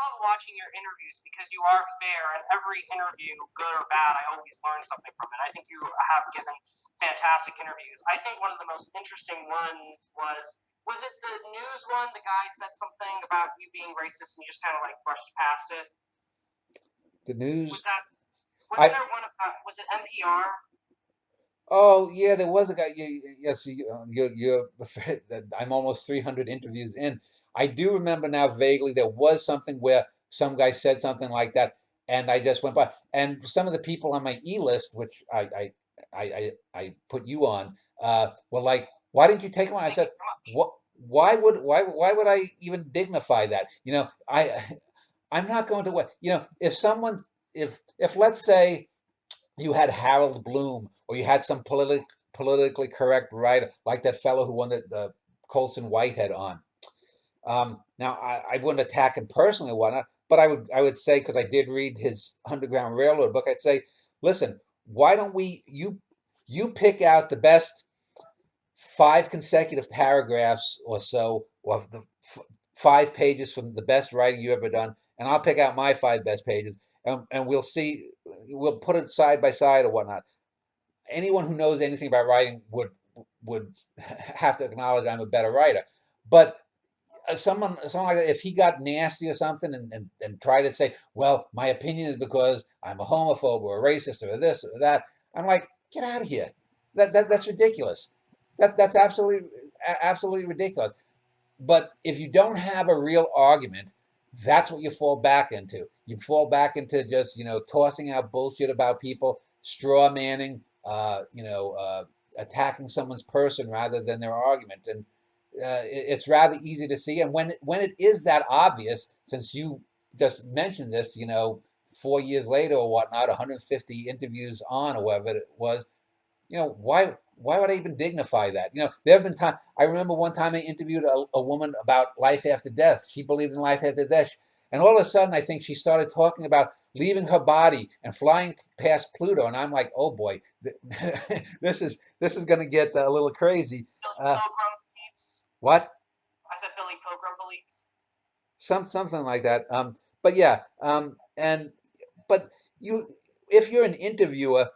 love watching your interviews because you are fair, and every interview, good or bad, I always learn something from it. I think you have given fantastic interviews. I think one of the most interesting ones was it the news one? The guy said something about you being racist, and you just kind of like brushed past it. The Was news. that wasn't I there one about? Was it NPR? Oh yeah, there was a guy. Yes, you're. I'm almost 300 interviews in. I do remember now vaguely there was something where some guy said something like that, and I just went by. And some of the people on my e-list, which I put you on, were like, "Why didn't you take him on?" I Thank said, you so much. "What? Why would I even dignify that? I'm not going to. If someone, if let's say you had Harold Bloom, or you had some politically correct writer like that fellow who won the Colson Whitehead on. Now, I wouldn't attack him personally or whatnot, but I would say, because I did read his Underground Railroad book, I'd say, listen, why don't you pick out the best 5 consecutive paragraphs or so, or the 5 pages from the best writing you've ever done, and I'll pick out my 5 best pages, and we'll see, we'll put it side by side or whatnot. Anyone who knows anything about writing would have to acknowledge I'm a better writer. But someone like that, if he got nasty or something, and tried to say, well, my opinion is because I'm a homophobe or a racist or this or that, I'm like, get out of here. That's ridiculous. That's absolutely ridiculous. But if you don't have a real argument, that's what you fall back into. You fall back into just, tossing out bullshit about people, straw manning, attacking someone's person rather than their argument. And it's rather easy to see. And when it is that obvious, since you just mentioned this, 4 years later or whatnot, 150 interviews on, or whatever it was, why would I even dignify that? There have been times. I remember one time I interviewed a woman about life after death. She believed in life after death, and all of a sudden, I think she started talking about leaving her body and flying past Pluto, and I'm like, oh boy, this is going to get a little crazy. Billy Uh, Pilgrim beliefs. what? I said Billy Pilgrim beliefs. Something like that. But yeah, and but you, if you're an interviewer,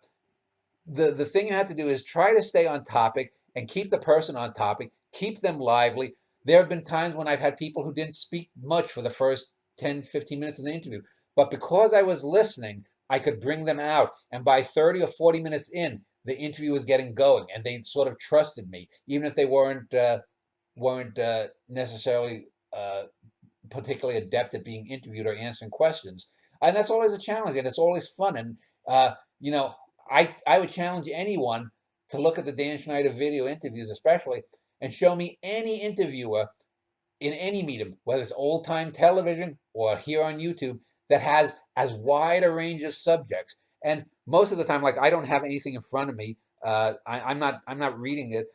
the thing you have to do is try to stay on topic and keep the person on topic, keep them lively. There have been times when I've had people who didn't speak much for the first 10, 15 minutes of the interview, but because I was listening, I could bring them out. And by 30 or 40 minutes in, the interview was getting going, and they sort of trusted me, even if they weren't necessarily particularly adept at being interviewed or answering questions. And that's always a challenge, and it's always fun. And uh, you know, I would challenge anyone to look at the Dan Schneider video interviews, especially, and show me any interviewer in any medium, whether it's old time television or here on YouTube, that has as wide a range of subjects. And most of the time, like, I don't have anything in front of me. I'm not reading it.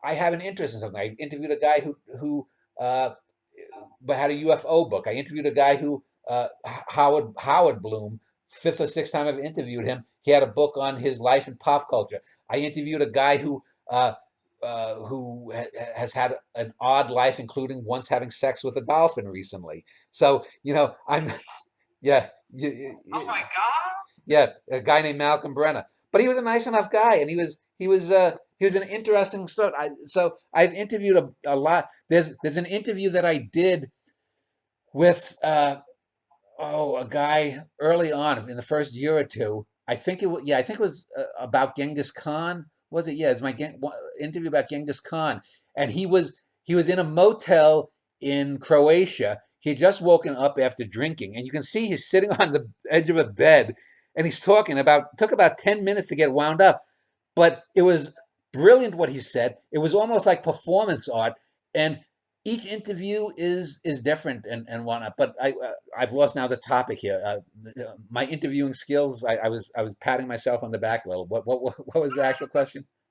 I have an interest in something. I interviewed a guy who but had a UFO book. I interviewed a guy who Howard Bloom, fifth or sixth time I've interviewed him. He had a book on his life in pop culture. I interviewed a guy who has had an odd life, including once having sex with a dolphin recently. So I'm Nice. yeah. Oh my god. Yeah, a guy named Malcolm Brenner. But he was a nice enough guy, and he was an interesting story. So I've interviewed a lot. There's an interview that I did with a guy early on in the first year or two. I think it was about Genghis Khan. Was it? Yeah, it's my interview about Genghis Khan, and he was in a motel in Croatia. He had just woken up after drinking, and you can see he's sitting on the edge of a bed, and he's talking about. Took about 10 minutes to get wound up, but it was brilliant what he said. It was almost like performance art, and each interview is different and whatnot. But I've lost now the topic here. My interviewing skills. I was patting myself on the back a little. What was the actual question?